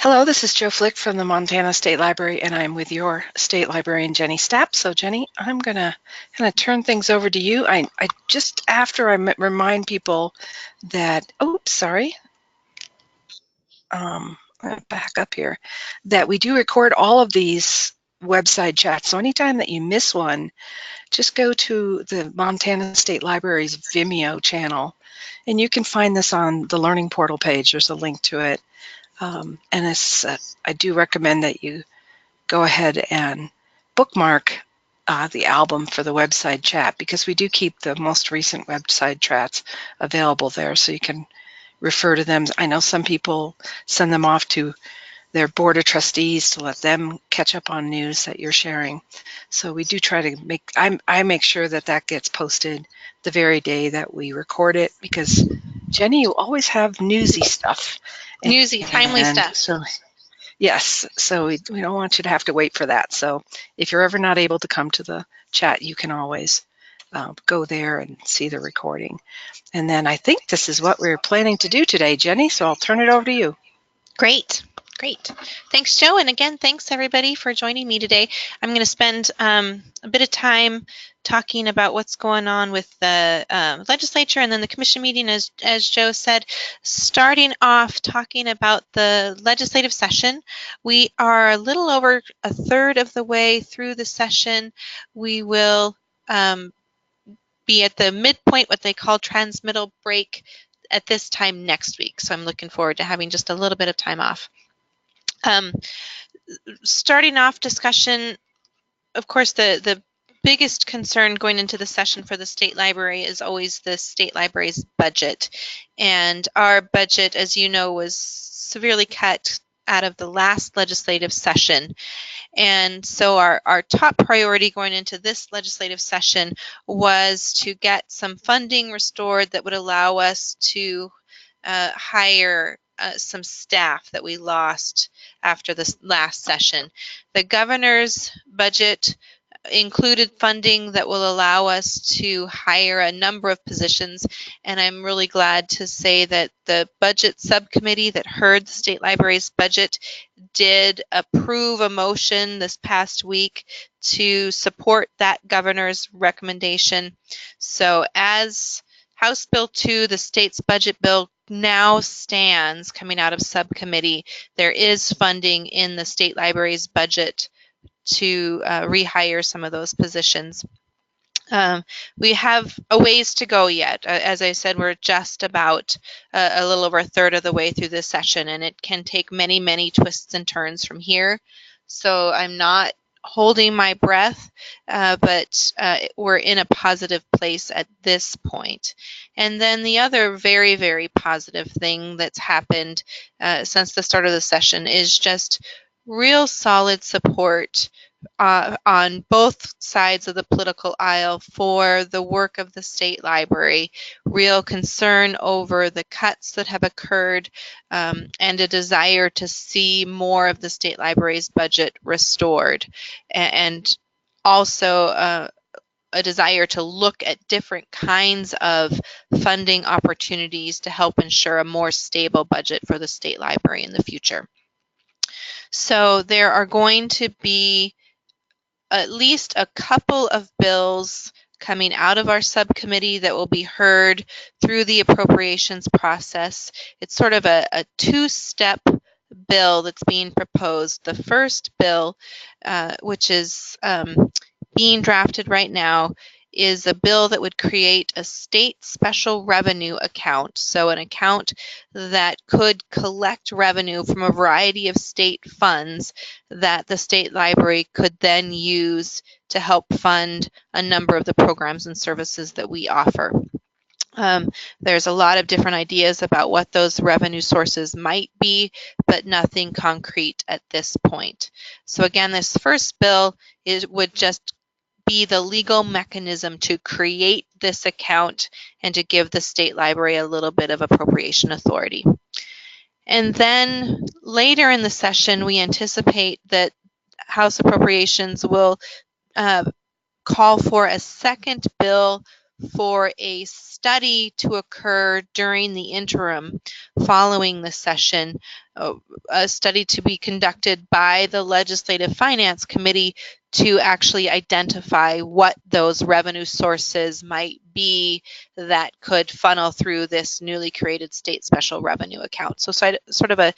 Hello, this is Joe Flick from the Montana State Library, and I'm with your state librarian, Jennie Stapp. So, Jennie, I'm going to kind of turn things over to you. I just after I remind people that, back up here, that we do record all of these website chats. So anytime that you miss one, just go to the Montana State Library's Vimeo channel, and you can find this on the Learning Portal page. There's a link to it. I do recommend that you go ahead and bookmark the album for the website chat, because we do keep the most recent website chats available there so you can refer to them. I know some people send them off to their board of trustees to let them catch up on news that you're sharing. So we do try to I make sure that that gets posted the very day that we record it, because Jennie, you always have newsy stuff. Timely stuff. So, yes, so we don't want you to have to wait for that. So if you're ever not able to come to the chat, you can always go there and see the recording. And then I think this is what we're planning to do today, Jennie, so I'll turn it over to you. Great. Thanks, Joe. And again, thanks everybody for joining me today. I'm going to spend a bit of time talking about what's going on with the legislature and then the commission meeting, as Joe said, starting off talking about the legislative session. We are a little over a third of the way through the session. We will be at the midpoint, what they call transmittal break, at this time next week. So I'm looking forward to having just a little bit of time off. Starting off discussion, of course, the biggest concern going into the session for the state library is always the state library's budget. And our budget, as you know, was severely cut out of the last legislative session. And so our top priority going into this legislative session was to get some funding restored that would allow us to hire some staff that we lost after this last session. The governor's budget included funding that will allow us to hire a number of positions, and I'm really glad to say that the budget subcommittee that heard the state library's budget did approve a motion this past week to support that governor's recommendation. So as House Bill 2, the state's budget bill, now stands coming out of subcommittee, there is funding in the state library's budget to rehire some of those positions. We have a ways to go yet. As I said, we're just about a little over a third of the way through this session, and it can take many, many twists and turns from here. So I'm not holding my breath, but we're in a positive place at this point. And then the other very, very positive thing that's happened since the start of the session is just real solid support on both sides of the political aisle for the work of the state library, real concern over the cuts that have occurred, and a desire to see more of the state library's budget restored, and also a desire to look at different kinds of funding opportunities to help ensure a more stable budget for the state library in the future. So there are going to be at least a couple of bills coming out of our subcommittee that will be heard through the appropriations process. It's sort of a two-step bill that's being proposed. The first bill, which is being drafted right now, is a bill that would create a state special revenue account. So an account that could collect revenue from a variety of state funds that the state library could then use to help fund a number of the programs and services that we offer. There's a lot of different ideas about what those revenue sources might be, but nothing concrete at this point. So again, this first bill would just be the legal mechanism to create this account and to give the state library a little bit of appropriation authority. And then later in the session, we anticipate that House Appropriations will call for a second bill for a study to occur during the interim following the session, a study to be conducted by the Legislative Finance Committee to actually identify what those revenue sources might be that could funnel through this newly created state special revenue account. So sort of a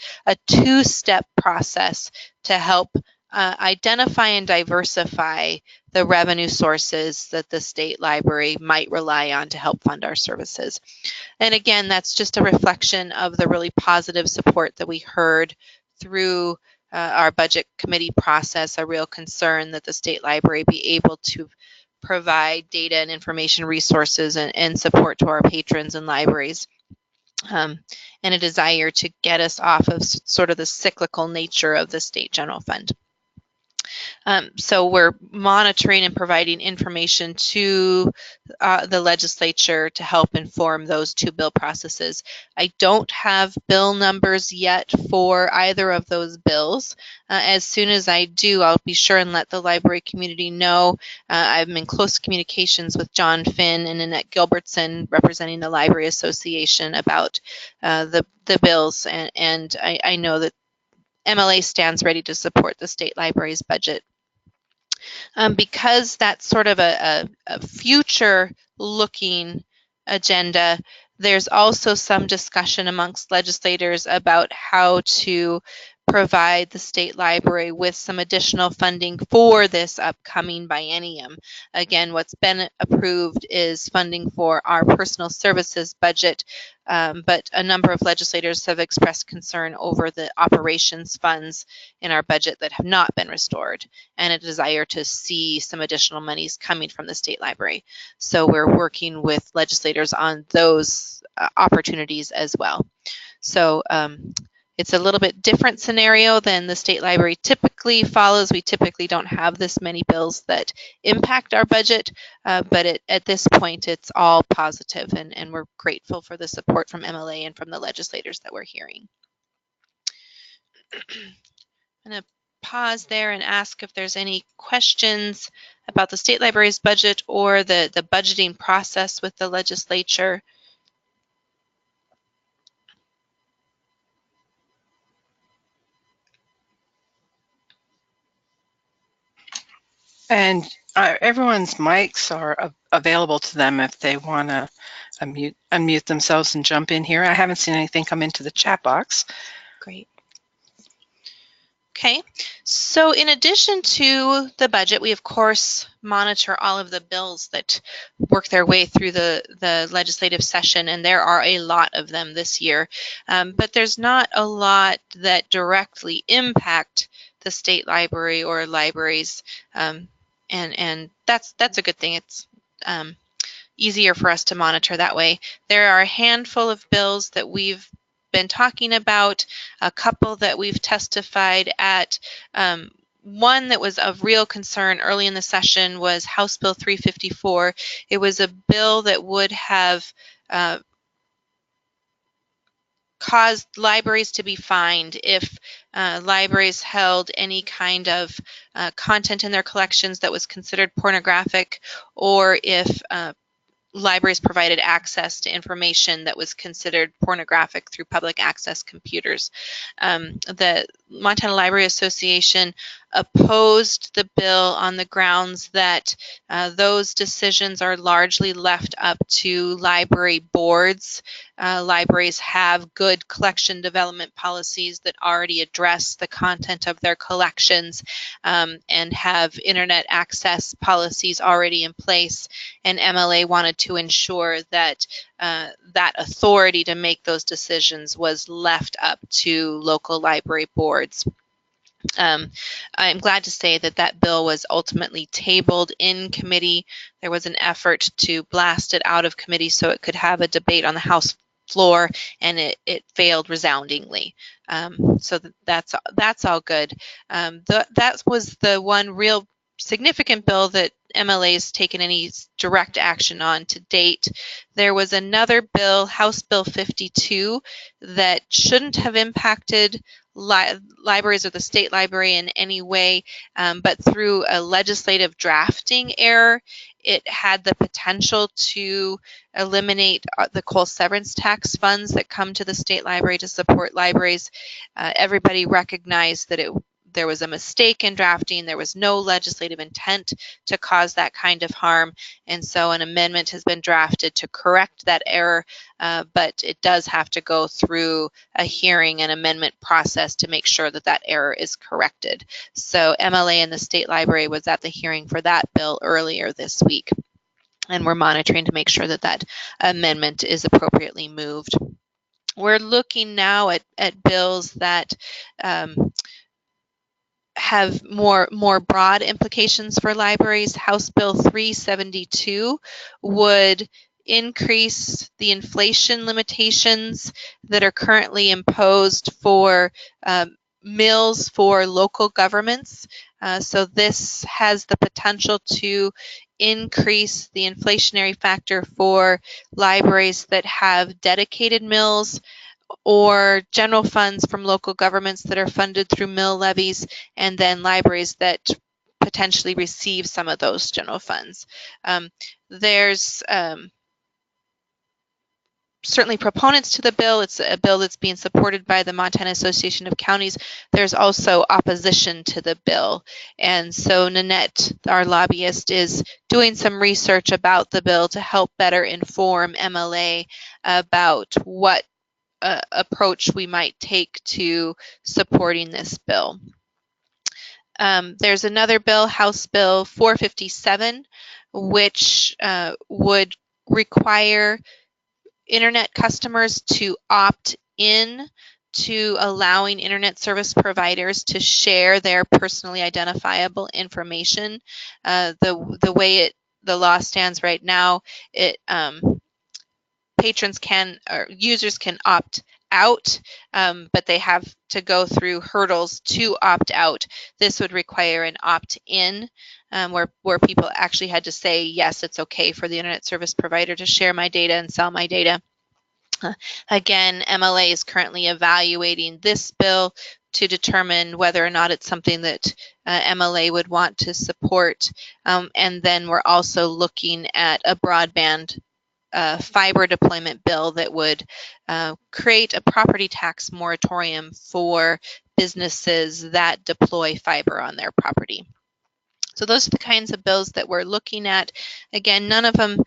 two-step process to help identify and diversify the revenue sources that the state library might rely on to help fund our services. And again, that's just a reflection of the really positive support that we heard through our budget committee process, a real concern that the state library be able to provide data and information resources and support to our patrons and libraries. And a desire to get us off of sort of the cyclical nature of the state general fund. So we're monitoring and providing information to the legislature to help inform those two bill processes. I don't have bill numbers yet for either of those bills. As soon as I do, I'll be sure and let the library community know. I'm in close communications with John Finn and Annette Gilbertson, representing the Library Association, about the bills, and I know that MLA stands ready to support the state library's budget. Because that's sort of a future-looking agenda, there's also some discussion amongst legislators about how to provide the state library with some additional funding for this upcoming biennium. Again, what's been approved is funding for our personal services budget, but a number of legislators have expressed concern over the operations funds in our budget that have not been restored, and a desire to see some additional monies coming from the state library. So we're working with legislators on those opportunities as well. So it's a little bit different scenario than the state library typically follows. We typically don't have this many bills that impact our budget, but at this point it's all positive, and we're grateful for the support from MLA and from the legislators that we're hearing. I'm going to pause there and ask if there's any questions about the state library's budget or the budgeting process with the legislature. And everyone's mics are available to them if they want to unmute themselves and jump in here. I haven't seen anything come into the chat box. Great. Okay, so in addition to the budget, we of course monitor all of the bills that work their way through the legislative session, and there are a lot of them this year, but there's not a lot that directly impact the state library or libraries, and that's a good thing. It's easier for us to monitor that way. There are a handful of bills that we've been talking about, a couple that we've testified at. One that was of real concern early in the session was House Bill 354. It was a bill that would have caused libraries to be fined if libraries held any kind of content in their collections that was considered pornographic, or if libraries provided access to information that was considered pornographic through public access computers. The Montana Library Association opposed the bill on the grounds that those decisions are largely left up to library boards. Libraries have good collection development policies that already address the content of their collections, and have internet access policies already in place, and MLA wanted to ensure that that authority to make those decisions was left up to local library boards. I'm glad to say that that bill was ultimately tabled in committee. There was an effort to blast it out of committee so it could have a debate on the House floor, and it failed resoundingly. So that's all good. That was the one real significant bill that MLA has taken any direct action on to date. There was another bill, House Bill 52, that shouldn't have impacted libraries or the state library in any way, but through a legislative drafting error, it had the potential to eliminate the coal severance tax funds that come to the state library to support libraries. Everybody recognized that there was a mistake in drafting. There was no legislative intent to cause that kind of harm, and so an amendment has been drafted to correct that error, but it does have to go through a hearing and amendment process to make sure that that error is corrected. So MLA and the State Library was at the hearing for that bill earlier this week, and we're monitoring to make sure that that amendment is appropriately moved. We're looking now at bills that have more broad implications for libraries. House Bill 372 would increase the inflation limitations that are currently imposed for mills for local governments. So this has the potential to increase the inflationary factor for libraries that have dedicated mills or general funds from local governments that are funded through mill levies, and then libraries that potentially receive some of those general funds. There's certainly proponents to the bill. It's a bill that's being supported by the Montana Association of Counties. There's also opposition to the bill. And so Nanette, our lobbyist, is doing some research about the bill to help better inform MLA about what approach we might take to supporting this bill. There's another bill, House Bill 457, which would require internet customers to opt in to allowing internet service providers to share their personally identifiable information. The way the law stands right now, patrons can, or users can opt out, but they have to go through hurdles to opt out. This would require an opt-in, where people actually had to say, yes, it's okay for the internet service provider to share my data and sell my data. Again, MLA is currently evaluating this bill to determine whether or not it's something that MLA would want to support. And then we're also looking at a broadband fiber deployment bill that would create a property tax moratorium for businesses that deploy fiber on their property. So those are the kinds of bills that we're looking at. Again, none of them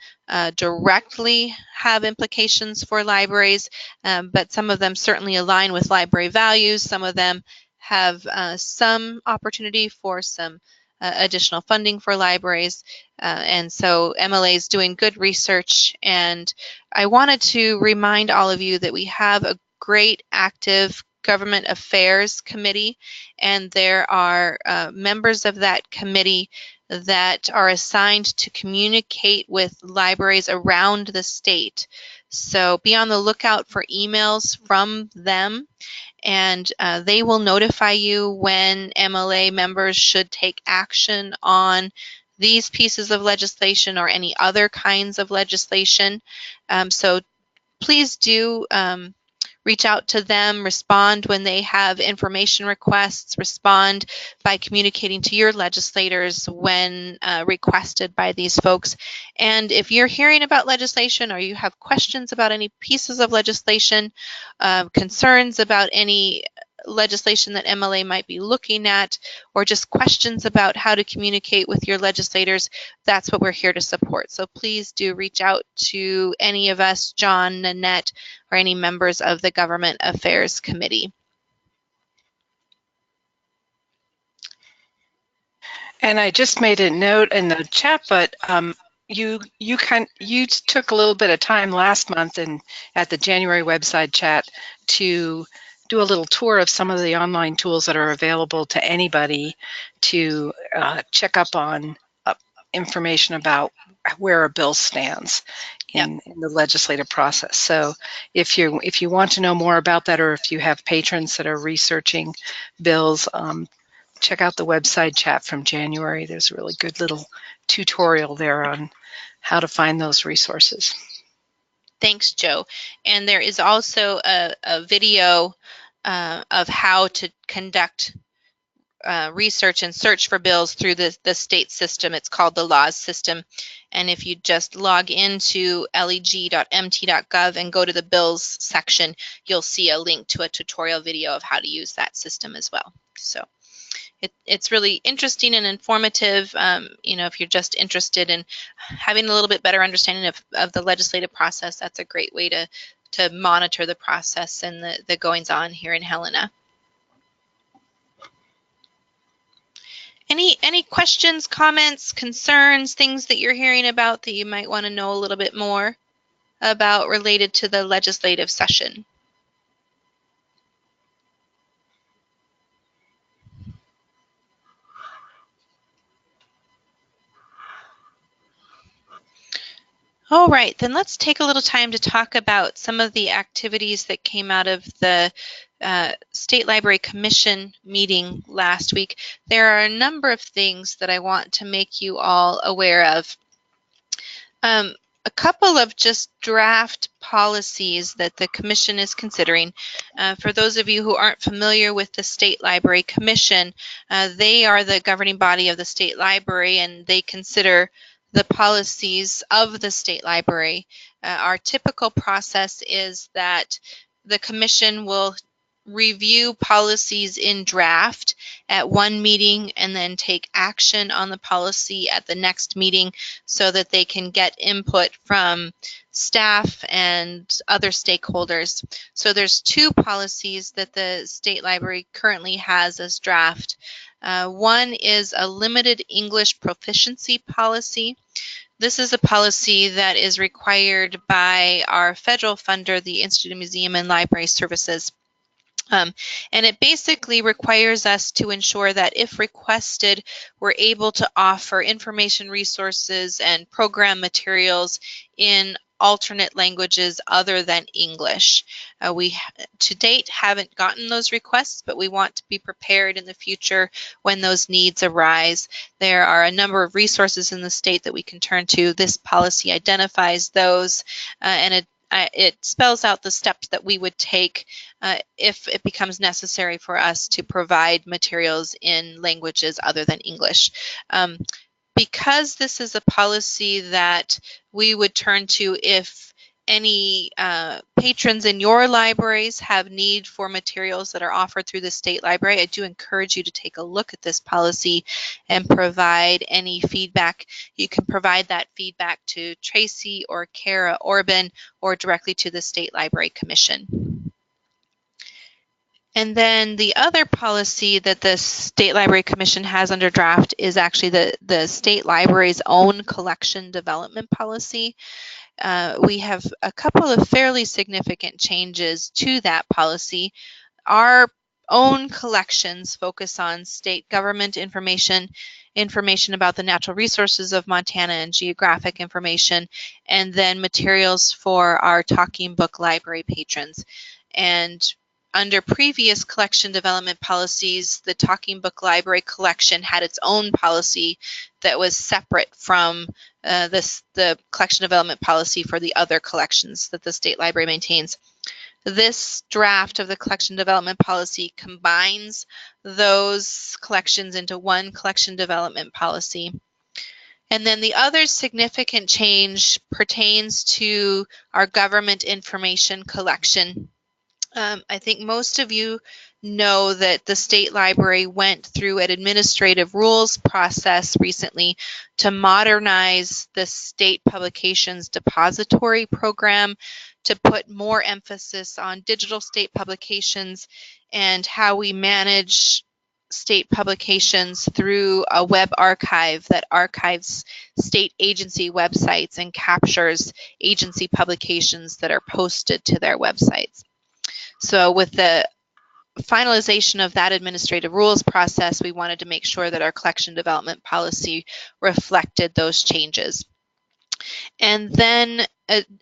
directly have implications for libraries, but some of them certainly align with library values. Some of them have some opportunity for some additional funding for libraries. And so MLA is doing good research. And I wanted to remind all of you that we have a great active Government Affairs Committee, and there are members of that committee that are assigned to communicate with libraries around the state. So be on the lookout for emails from them, and they will notify you when MLA members should take action on these pieces of legislation or any other kinds of legislation. So please do reach out to them, respond when they have information requests, respond by communicating to your legislators when requested by these folks. And if you're hearing about legislation or you have questions about any pieces of legislation, concerns about any legislation that MLA might be looking at, or just questions about how to communicate with your legislators, that's what we're here to support. So please do reach out to any of us, John, Nanette, or any members of the Government Affairs Committee. And I just made a note in the chat, but you took a little bit of time last month and at the January website chat to do a little tour of some of the online tools that are available to anybody to check up on information about where a bill stands in the legislative process. So if you want to know more about that, or if you have patrons that are researching bills, check out the website chat from January. There's a really good little tutorial there on how to find those resources. Thanks, Joe. And there is also a video of how to conduct research and search for bills through the state system. It's called the laws system. And if you just log into leg.mt.gov and go to the bills section, you'll see a link to a tutorial video of how to use that system as well. So it's really interesting and informative. If you're just interested in having a little bit better understanding of the legislative process, that's a great way to monitor the process and the goings on here in Helena. Any questions, comments, concerns, things that you're hearing about that you might want to know a little bit more about related to the legislative session? All right, then let's take a little time to talk about some of the activities that came out of the State Library Commission meeting last week. There are a number of things that I want to make you all aware of. A couple of just draft policies that the Commission is considering. For those of you who aren't familiar with the State Library Commission, they are the governing body of the State Library, and they consider the policies of the State Library. Our typical process is that the Commission will review policies in draft at one meeting and then take action on the policy at the next meeting so that they can get input from staff and other stakeholders. So there's two policies that the State Library currently has as draft. One is a limited English proficiency policy. This is a policy that is required by our federal funder, the Institute of Museum and Library Services. And it basically requires us to ensure that if requested, we're able to offer information resources and program materials in alternate languages other than English. We, to date, haven't gotten those requests, but we want to be prepared in the future when those needs arise. There are a number of resources in the state that we can turn to. This policy identifies those, and it spells out the steps that we would take if it becomes necessary for us to provide materials in languages other than English. Because this is a policy that we would turn to if any patrons in your libraries have need for materials that are offered through the State Library, I do encourage you to take a look at this policy and provide any feedback. You can provide that feedback to Tracy or Kara Orban or directly to the State Library Commission. And then the other policy that the State Library Commission has under draft is actually the State Library's own collection development policy. We have a couple of fairly significant changes to that policy. Our own collections focus on state government information about the natural resources of Montana and geographic information, and then materials for our talking book library patrons. And under previous collection development policies, the Talking Book Library collection had its own policy that was separate from the collection development policy for the other collections that the State Library maintains. This draft of the collection development policy combines those collections into one collection development policy. And then the other significant change pertains to our government information collection. I think most of you know that the State Library went through an administrative rules process recently to modernize the state publications depository program to put more emphasis on digital state publications and how we manage state publications through a web archive that archives state agency websites and captures agency publications that are posted to their websites. So with the finalization of that administrative rules process, we wanted to make sure that our collection development policy reflected those changes. And then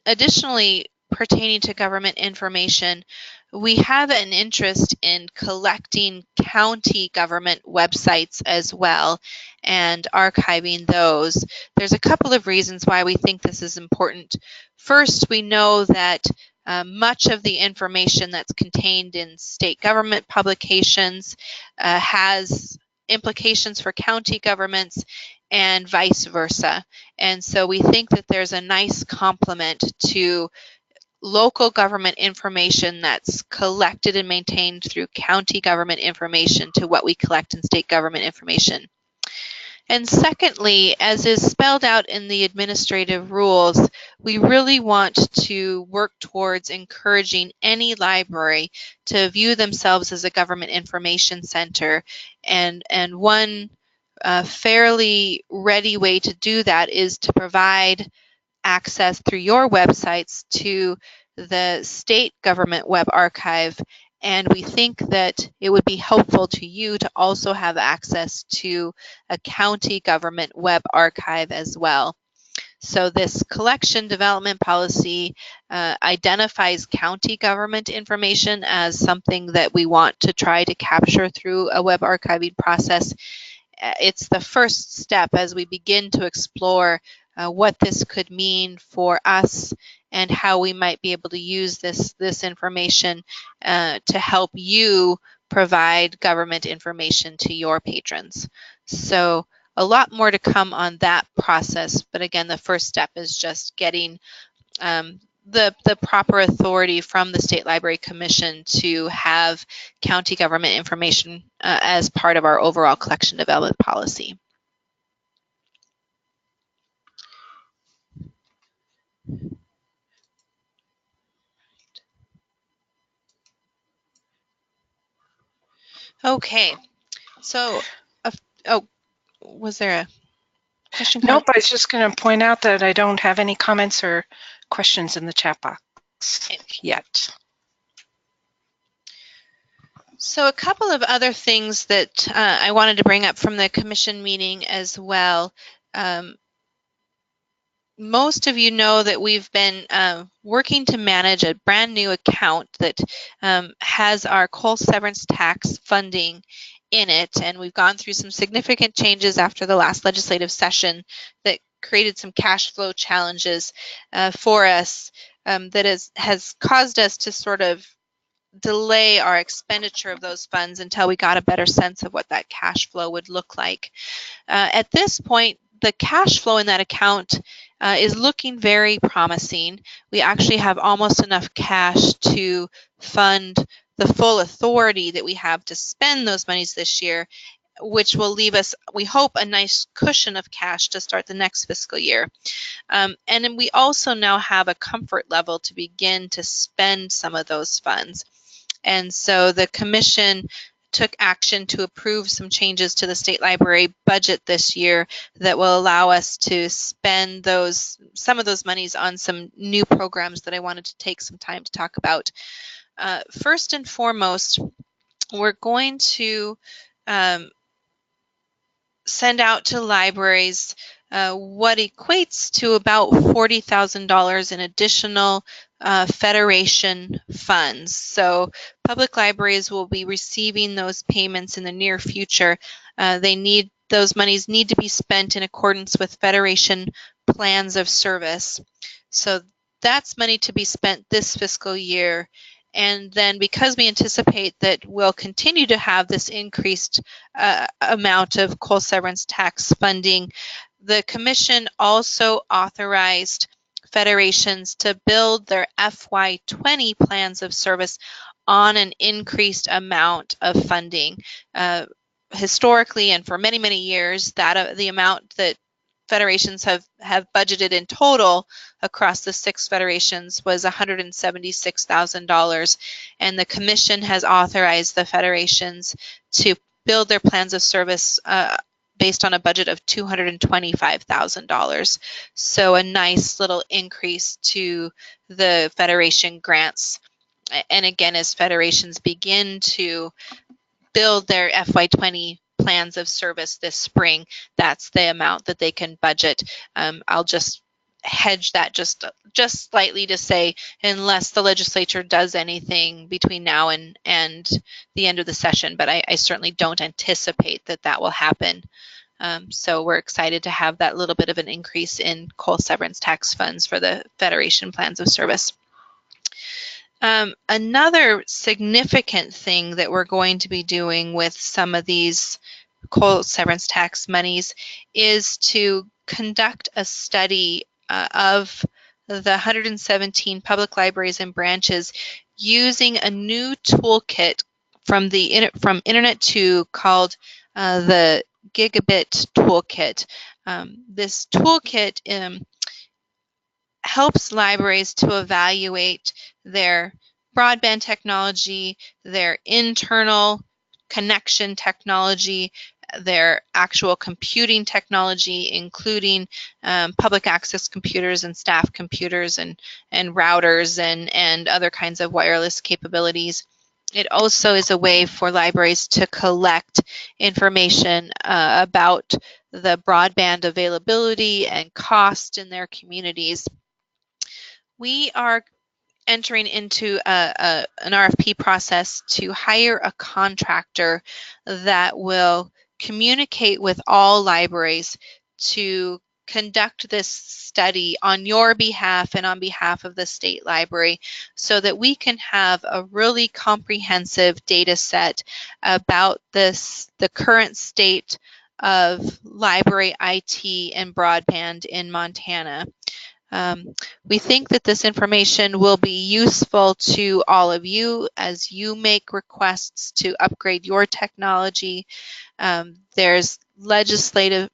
additionally, pertaining to government information, we have an interest in collecting county government websites as well and archiving those. There's a couple of reasons why we think this is important. First, we know that much of the information that's contained in state government publications has implications for county governments and vice versa. And so we think that there's a nice complement to local government information that's collected and maintained through county government information to what we collect in state government information. And secondly, as is spelled out in the administrative rules, we really want to work towards encouraging any library to view themselves as a government information center. And one fairly ready way to do that is to provide access through your websites to the state government web archive, and we think that it would be helpful to you to also have access to a county government web archive as well. So this collection development policy identifies county government information as something that we want to try to capture through a web archiving process. It's the first step as we begin to explore what this could mean for us and how we might be able to use this information to help you provide government information to your patrons. So a lot more to come on that process, but again, the first step is just getting the proper authority from the State Library Commission to have county government information as part of our overall collection development policy. Okay, so, oh, was there a question? Nope, I was just going to point out that I don't have any comments or questions in the chat box yet. So a couple of other things that I wanted to bring up from the commission meeting as well. Most of you know that we've been working to manage a brand new account that has our coal severance tax funding in it, and we've gone through some significant changes after the last legislative session that created some cash flow challenges for us that has caused us to sort of delay our expenditure of those funds until we got a better sense of what that cash flow would look like. At this point, the cash flow in that account is looking very promising. We actually have almost enough cash to fund the full authority that we have to spend those monies this year, which will leave us, we hope, a nice cushion of cash to start the next fiscal year. And then we also now have a comfort level to begin to spend some of those funds. And so the commission took action to approve some changes to the state library budget this year that will allow us to spend some of those monies on some new programs that I wanted to take some time to talk about. First and foremost, we're going to send out to libraries what equates to about $40,000 in additional Federation funds. So public libraries will be receiving those payments in the near future. Those monies need to be spent in accordance with Federation plans of service. So that's money to be spent this fiscal year. And then because we anticipate that we'll continue to have this increased amount of coal severance tax funding, the commission also authorized federations to build their FY20 plans of service on an increased amount of funding. Historically and for many, many years, the amount that federations have budgeted in total across the 6 federations was $176,000, and the commission has authorized the federations to build their plans of service based on a budget of $225,000. So a nice little increase to the federation grants. And again, as federations begin to build their FY20 plans of service this spring, that's the amount that they can budget. I'll just hedge that just slightly to say, unless the legislature does anything between now and the end of the session, but I certainly don't anticipate that will happen. So we're excited to have that little bit of an increase in coal severance tax funds for the Federation plans of service. Another significant thing that we're going to be doing with some of these coal severance tax monies is to conduct a study of the 117 public libraries and branches using a new toolkit from Internet 2 called the Gigabit Toolkit. This toolkit helps libraries to evaluate their broadband technology, their internal connection technology, their actual computing technology, including public access computers and staff computers and routers and other kinds of wireless capabilities. It also is a way for libraries to collect information about the broadband availability and cost in their communities. We are entering into an RFP process to hire a contractor that will communicate with all libraries to conduct this study on your behalf and on behalf of the state library, so that we can have a really comprehensive data set about the current state of library IT and broadband in Montana. We think that this information will be useful to all of you as you make requests to upgrade your technology. There's legislation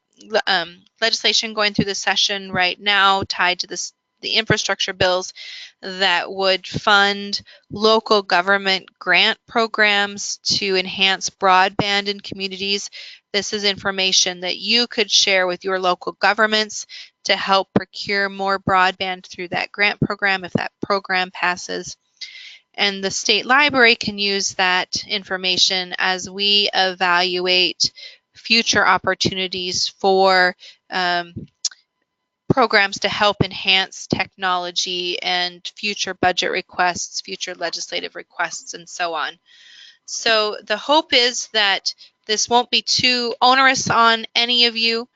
going through the session right now tied to the infrastructure bills that would fund local government grant programs to enhance broadband in communities. This is information that you could share with your local governments to help procure more broadband through that grant program if that program passes. And the state library can use that information as we evaluate future opportunities for programs to help enhance technology and future budget requests, future legislative requests, and so on. So the hope is that this won't be too onerous on any of you,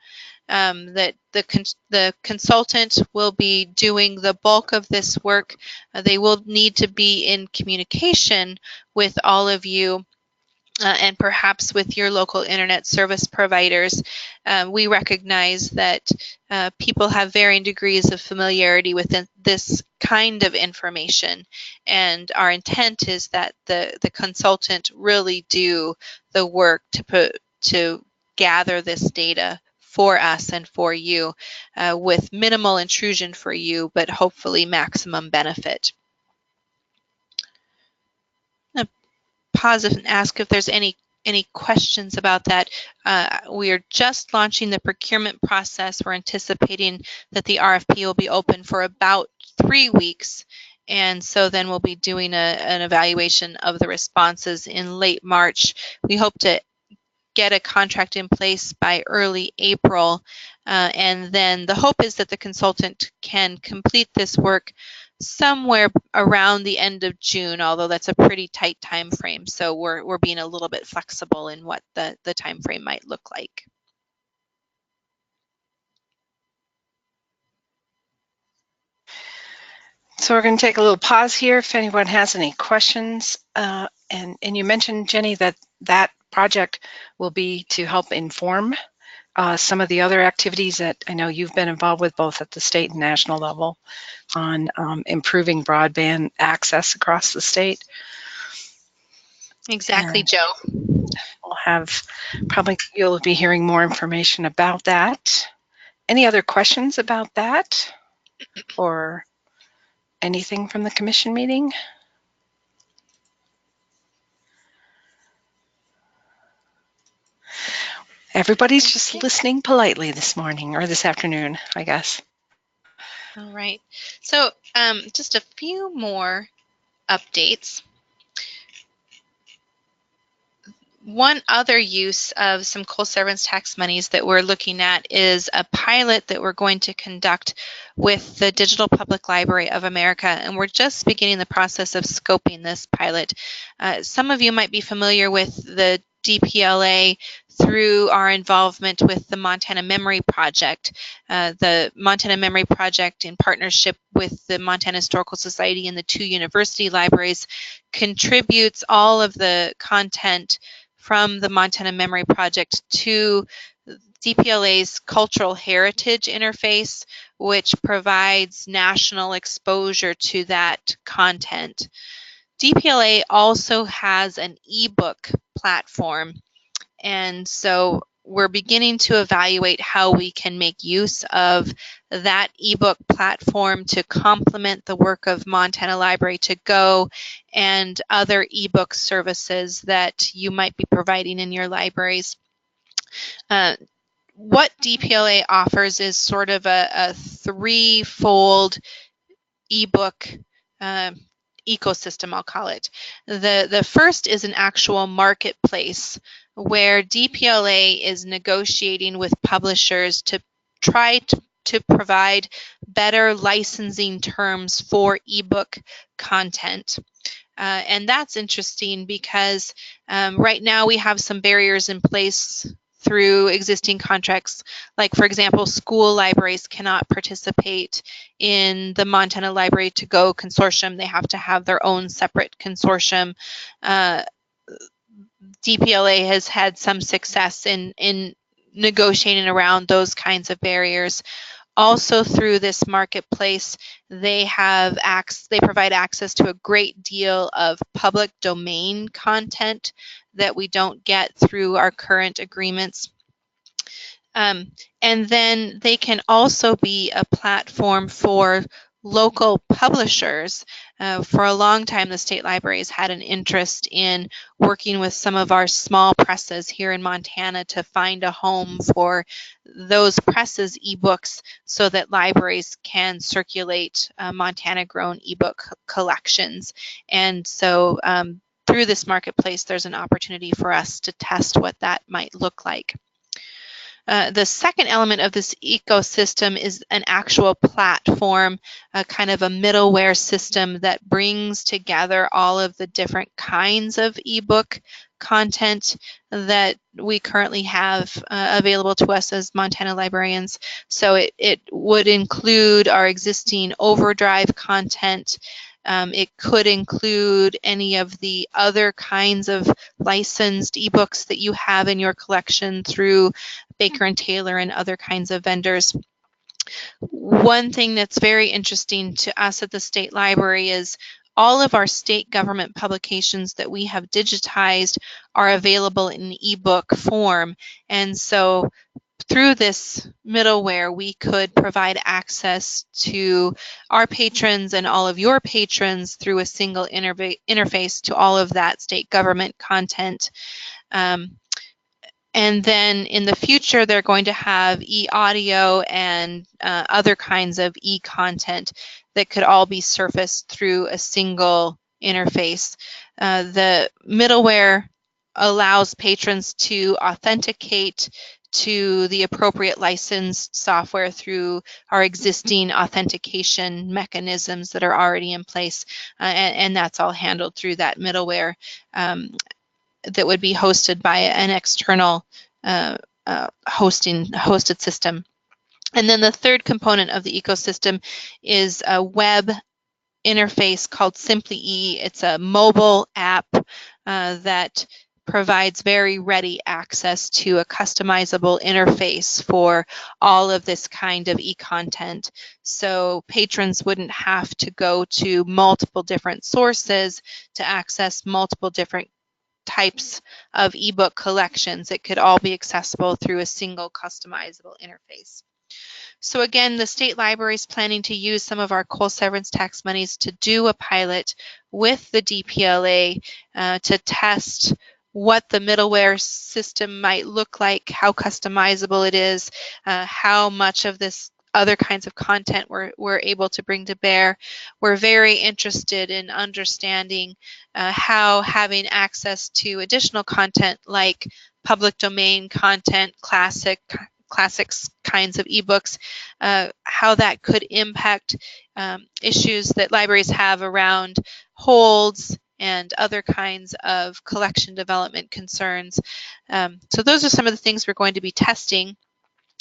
that the consultant will be doing the bulk of this work. They will need to be in communication with all of you and perhaps with your local internet service providers. We recognize that people have varying degrees of familiarity with this kind of information, and our intent is that the consultant really do the work to gather this data for us and for you with minimal intrusion for you, but hopefully maximum benefit. I'm gonna pause and ask if there's any questions about that. We are just launching the procurement process. We're anticipating that the RFP will be open for about 3 weeks. And so then we'll be doing an evaluation of the responses in late March. We hope to get a contract in place by early April. And then the hope is that the consultant can complete this work somewhere around the end of June, although that's a pretty tight time frame. So we're being a little bit flexible in what the time frame might look like. So we're going to take a little pause here if anyone has any questions. And you mentioned, Jenny, that project will be to help inform some of the other activities that I know you've been involved with both at the state and national level on improving broadband access across the state. Exactly, Joe. We'll have, probably you'll be hearing more information about that. Any other questions about that or anything from the commission meeting? Everybody's just listening politely this morning or this afternoon, I guess. All right. So just a few more updates. One other use of some coal severance tax monies that we're looking at is a pilot that we're going to conduct with the Digital Public Library of America, and we're just beginning the process of scoping this pilot. Some of you might be familiar with the DPLA through our involvement with the Montana Memory Project. The Montana Memory Project, in partnership with the Montana Historical Society and the 2 university libraries, contributes all of the content from the Montana Memory Project to DPLA's Cultural Heritage Interface, which provides national exposure to that content. DPLA also has an eBook platform, and so we're beginning to evaluate how we can make use of that eBook platform to complement the work of Montana Library to Go and other eBook services that you might be providing in your libraries. What DPLA offers is sort of a threefold eBook ecosystem, I'll call it. The first is an actual marketplace where DPLA is negotiating with publishers to try to provide better licensing terms for ebook content. And that's interesting because right now we have some barriers in place through existing contracts. Like, for example, school libraries cannot participate in the Montana Library to Go consortium. They have to have their own separate consortium. DPLA has had some success in negotiating around those kinds of barriers. Also, through this marketplace, they provide access to a great deal of public domain content that we don't get through our current agreements. And then they can also be a platform for local publishers. For a long time, the state libraries had an interest in working with some of our small presses here in Montana to find a home for those presses' ebooks so that libraries can circulate Montana-grown ebook collections. And so through this marketplace, there's an opportunity for us to test what that might look like. The second element of this ecosystem is an actual platform, kind of a middleware system that brings together all of the different kinds of ebook content that we currently have available to us as Montana librarians. So it would include our existing Overdrive content. It could include any of the other kinds of licensed ebooks that you have in your collection through Baker and Taylor and other kinds of vendors. One thing that's very interesting to us at the state library is all of our state government publications that we have digitized are available in ebook form. And so through this middleware, we could provide access to our patrons and all of your patrons through a single interface to all of that state government content. And then in the future, they're going to have e-audio and other kinds of e-content that could all be surfaced through a single interface. The middleware allows patrons to authenticate to the appropriate licensed software through our existing authentication mechanisms that are already in place, and that's all handled through that middleware that would be hosted by an external hosted system. And then the third component of the ecosystem is a web interface called Simply E. It's a mobile app that provides very ready access to a customizable interface for all of this kind of e-content. So patrons wouldn't have to go to multiple different sources to access multiple different types of ebook collections. It could all be accessible through a single customizable interface. So again, the state library is planning to use some of our coal severance tax monies to do a pilot with the DPLA to test what the middleware system might look like, how customizable it is, how much of this other kinds of content we're able to bring to bear. We're very interested in understanding how having access to additional content like public domain content, classics kinds of ebooks, how that could impact issues that libraries have around holds and other kinds of collection development concerns. So those are some of the things we're going to be testing.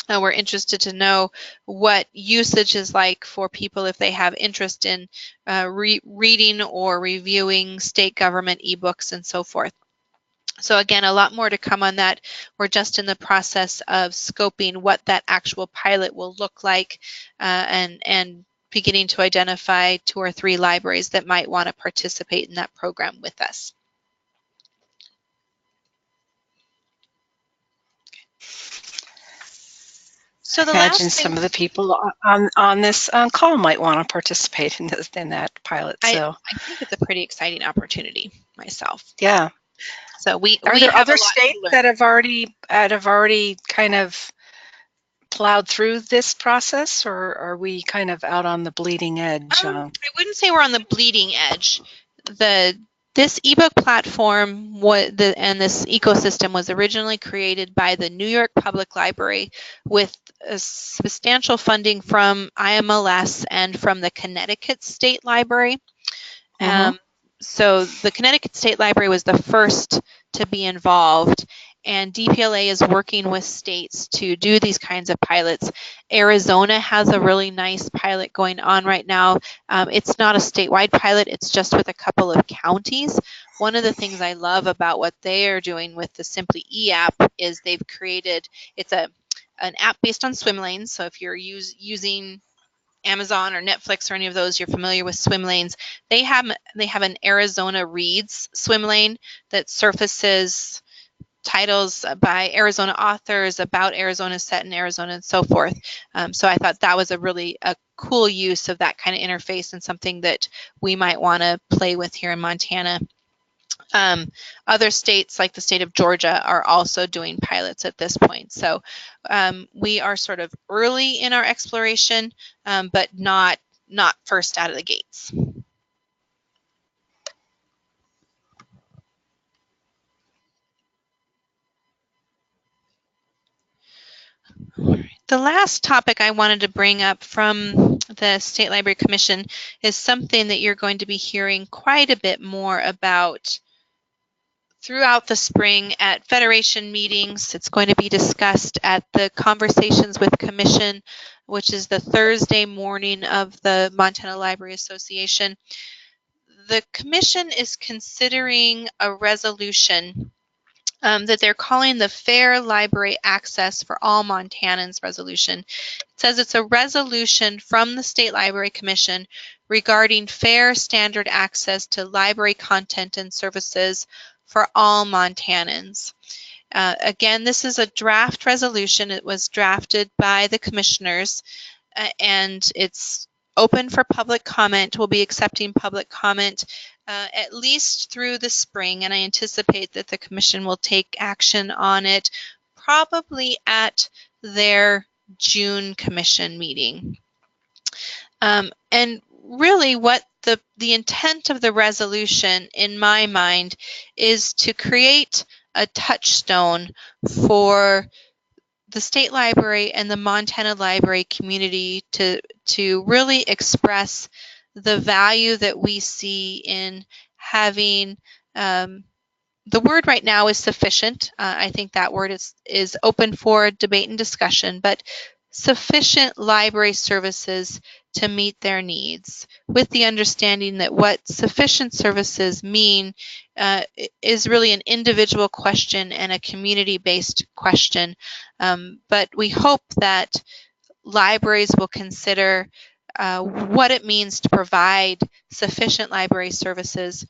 We're interested to know what usage is like for people if they have interest in reading or reviewing state government ebooks and so forth. So again, a lot more to come on that. We're just in the process of scoping what that actual pilot will look like, and beginning to identify 2 or 3 libraries that might want to participate in that program with us. So the Imagine last thing, some of the people on this call might want to participate in that pilot. So I think it's a pretty exciting opportunity myself. yeah. So we Are there have other a lot states to learn. that have already kind of plowed through this process, or are we kind of out on the bleeding edge? I wouldn't say we're on the bleeding edge. This ebook platform and this ecosystem was originally created by the New York Public Library with substantial funding from IMLS and from the Connecticut State Library. So the Connecticut State Library was the first to be involved, and DPLA is working with states to do these kinds of pilots. Arizona has a really nice pilot going on right now. It's not a statewide pilot, it's just with a couple of counties. One of the things I love about what they are doing with the Simply E app is they've created, it's an app based on swim lanes. So if you're using Amazon or Netflix or any of those, you're familiar with swim lanes. They have an Arizona Reads swim lane that surfaces titles by Arizona authors about Arizona, set in Arizona, and so forth. So I thought that was a cool use of that kind of interface and something that we might want to play with here in Montana. Other states like the state of Georgia are also doing pilots at this point. So we are sort of early in our exploration, but not first out of the gates. The last topic I wanted to bring up from the State Library Commission is something that you're going to be hearing quite a bit more about throughout the spring at Federation meetings. It's going to be discussed at the Conversations with Commission, which is the Thursday morning of the Montana Library Association. The Commission is considering a resolution that they're calling the Fair Library Access for All Montanans resolution. It says it's a resolution from the State Library Commission regarding fair standard access to library content and services for all Montanans. Again, this is a draft resolution. It was drafted by the commissioners, and it's open for public comment. We'll be accepting public comment at least through the spring, and I anticipate that the commission will take action on it probably at their June commission meeting. And really what the intent of the resolution in my mind is to create a touchstone for the State Library and the Montana Library community to really express the value that we see in having, the word right now is sufficient. I think that word is open for debate and discussion, but sufficient library services to meet their needs, with the understanding that what sufficient services mean is really an individual question and a community-based question. But we hope that libraries will consider what it means to provide sufficient library services,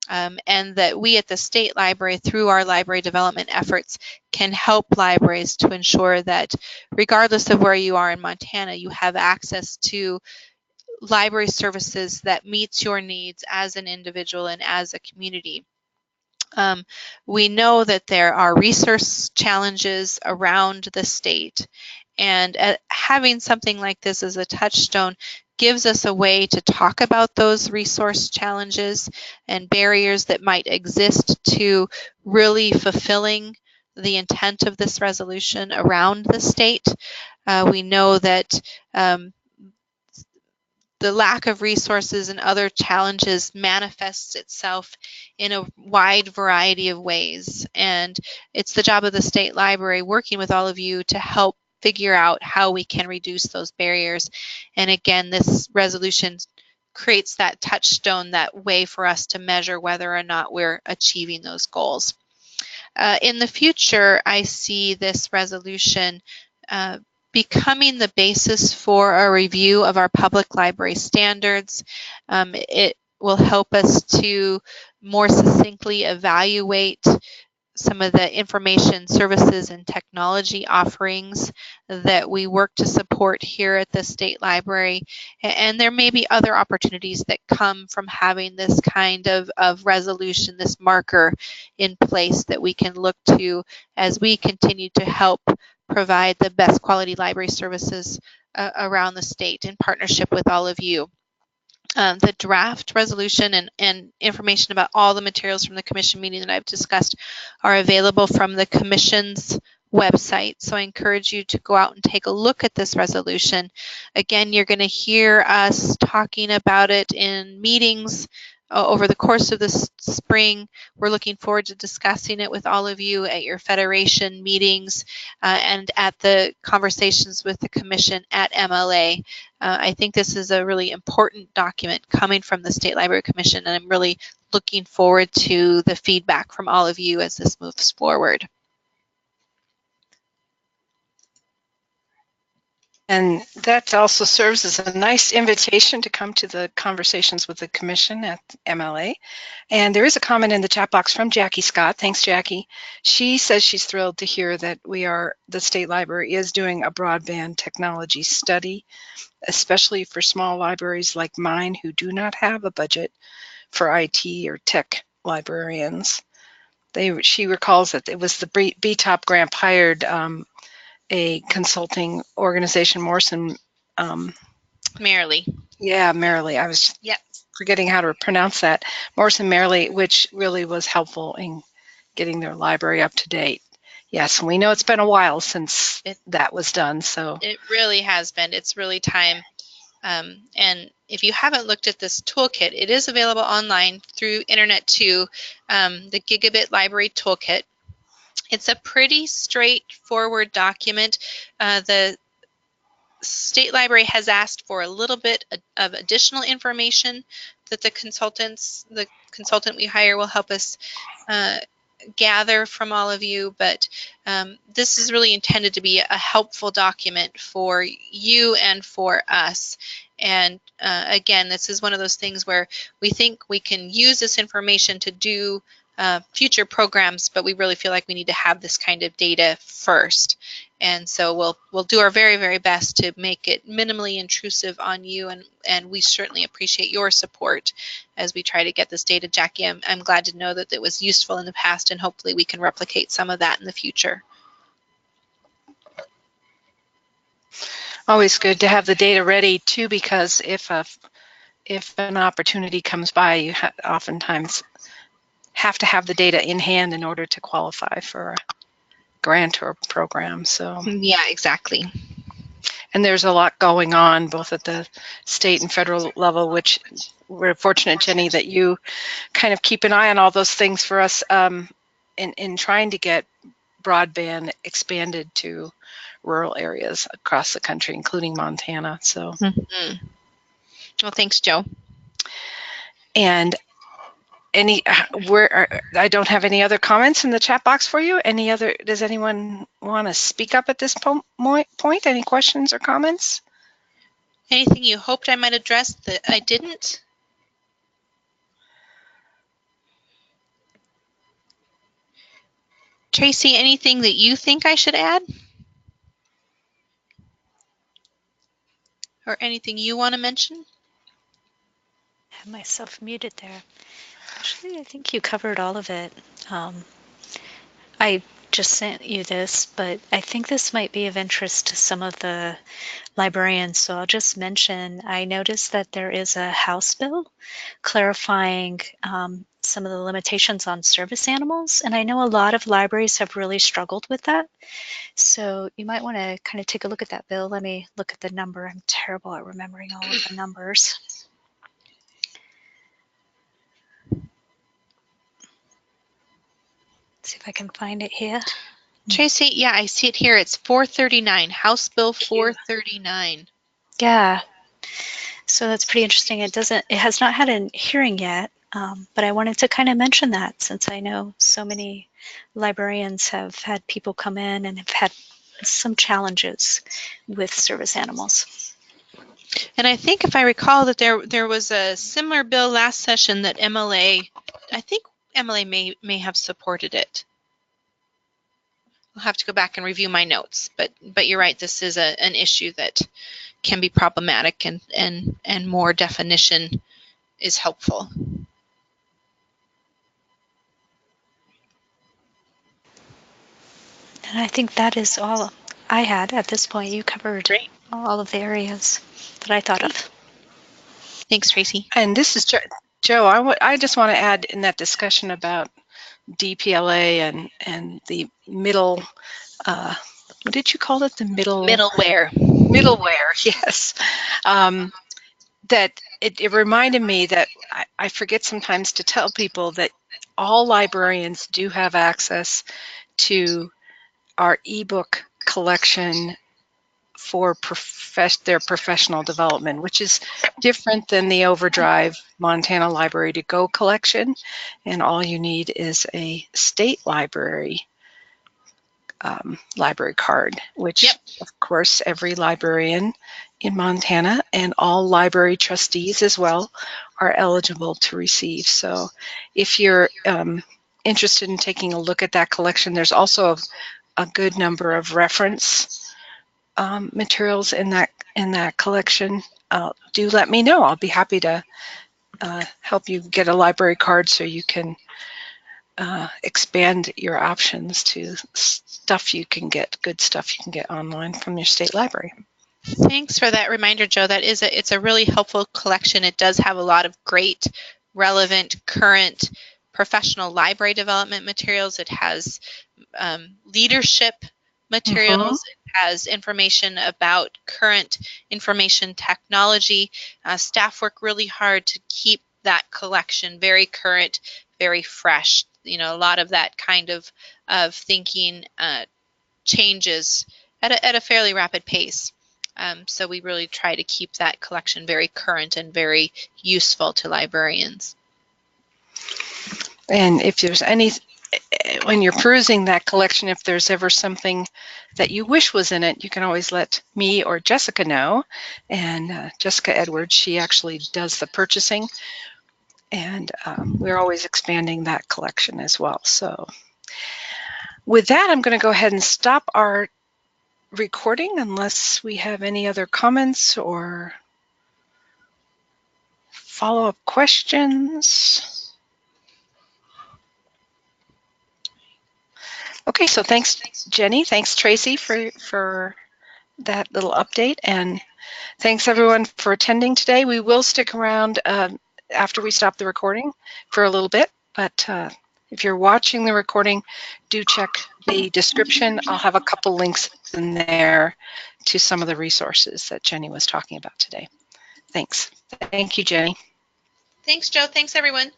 and that we at the State Library, through our library development efforts, can help libraries to ensure that regardless of where you are in Montana, you have access to library services that meets your needs as an individual and as a community. We know that there are resource challenges around the state, And having something like this as a touchstone gives us a way to talk about those resource challenges and barriers that might exist to really fulfilling the intent of this resolution around the state. We know that the lack of resources and other challenges manifests itself in a wide variety of ways. And it's the job of the State Library, working with all of you, to help figure out how we can reduce those barriers. And again, this resolution creates that touchstone, that way for us to measure whether or not we're achieving those goals. In the future, I see this resolution becoming the basis for a review of our public library standards. It will help us to more succinctly evaluate some of the information services and technology offerings that we work to support here at the State Library. And there may be other opportunities that come from having this kind of resolution, this marker in place that we can look to as we continue to help provide the best quality library services around the state in partnership with all of you. The draft resolution and information about all the materials from the commission meeting that I've discussed are available from the commission's website. So I encourage you to go out and take a look at this resolution. Again, you're going to hear us talking about it in meetings over the course of this spring. We're looking forward to discussing it with all of you at your federation meetings and at the conversations with the commission at MLA. I think this is a really important document coming from the State Library Commission, and I'm really looking forward to the feedback from all of you as this moves forward. And that also serves as a nice invitation to come to the conversations with the Commission at MLA. And there is a comment in the chat box from Jackie Scott. Thanks, Jackie. She says she's thrilled to hear that the State Library is doing a broadband technology study, especially for small libraries like mine who do not have a budget for IT or tech librarians. She recalls that it was the BTOP grant hired a consulting organization, Morrison. Merrily. Yeah, Merrily. I was forgetting how to pronounce that. Morrison Merrily, which really was helpful in getting their library up to date. Yes, we know it's been a while since that was done. So it really has been. It's really time. And if you haven't looked at this toolkit, it is available online through internet too, the Gigabit Library Toolkit. It's a pretty straightforward document. The State Library has asked for a little bit of additional information that the consultant we hire will help us gather from all of you, but this is really intended to be a helpful document for you and for us. And again, this is one of those things where we think we can use this information to do future programs, but we really feel like we need to have this kind of data first. And so we'll do our very, very best to make it minimally intrusive on you, and we certainly appreciate your support as we try to get this data. Jackie, I'm glad to know that it was useful in the past, and hopefully we can replicate some of that in the future. Always good to have the data ready too, because if an opportunity comes by, you oftentimes have to have the data in hand in order to qualify for a grant or program. So yeah, exactly. And there's a lot going on both at the state and federal level, which we're fortunate, Jenny, that you kind of keep an eye on all those things for us in trying to get broadband expanded to rural areas across the country, including Montana. So, Well, thanks, Joe. And I don't have any other comments in the chat box for you. Does anyone want to speak up at this point? Any questions or comments? Anything you hoped I might address that I didn't? Tracy, anything that you think I should add? Or anything you want to mention? I have myself muted there. Actually, I think you covered all of it. I just sent you this, but I think this might be of interest to some of the librarians. So I'll just mention, I noticed that there is a House bill clarifying some of the limitations on service animals. And I know a lot of libraries have really struggled with that. So you might want to kind of take a look at that bill. Let me look at the number. I'm terrible at remembering all of the numbers. See if I can find it here. Tracy, yeah, I see it here. It's 439, House Bill 439. Yeah. So that's pretty interesting. It has not had a hearing yet, but I wanted to kind of mention that since I know so many librarians have had people come in and have had some challenges with service animals. And I think if I recall that there was a similar bill last session that MLA, I think MLA may have supported it. I'll have to go back and review my notes, but you're right, this is an issue that can be problematic, and more definition is helpful. And I think that is all I had at this point. You covered Great. all of the areas that I thought of. Thanks, Tracy. And this is Joe. I just want to add in that discussion about DPLA and the middle, what did you call it? The Middleware. Middleware, yes. That it reminded me that I forget sometimes to tell people that all librarians do have access to our eBook collection for their professional development, which is different than the Overdrive Montana Library to Go collection. And all you need is a state library library card, which of course every librarian in Montana and all library trustees as well are eligible to receive. So if you're interested in taking a look at that collection, there's also a good number of reference materials in that collection. Do let me know. I'll be happy to help you get a library card so you can expand your options to stuff you can get, good stuff you can get online from your state library. Thanks for that reminder, Joe. It's a really helpful collection. It does have a lot of great, relevant, current professional library development materials. It has leadership materials. It has information about current information technology. Staff work really hard to keep that collection very current, very fresh. You know, a lot of that kind of thinking changes at a fairly rapid pace. So we really try to keep that collection very current and very useful to librarians. And if there's when you're perusing that collection, if there's ever something that you wish was in it, you can always let me or Jessica know. And Jessica Edwards, she actually does the purchasing. And we're always expanding that collection as well. So with that, I'm going to go ahead and stop our recording unless we have any other comments or follow-up questions. Okay, so thanks, Jenny. Thanks, Tracy, for that little update. And thanks, everyone, for attending today. We will stick around after we stop the recording for a little bit. But if you're watching the recording, do check the description. I'll have a couple links in there to some of the resources that Jenny was talking about today. Thanks. Thank you, Jenny. Thanks, Joe. Thanks, everyone.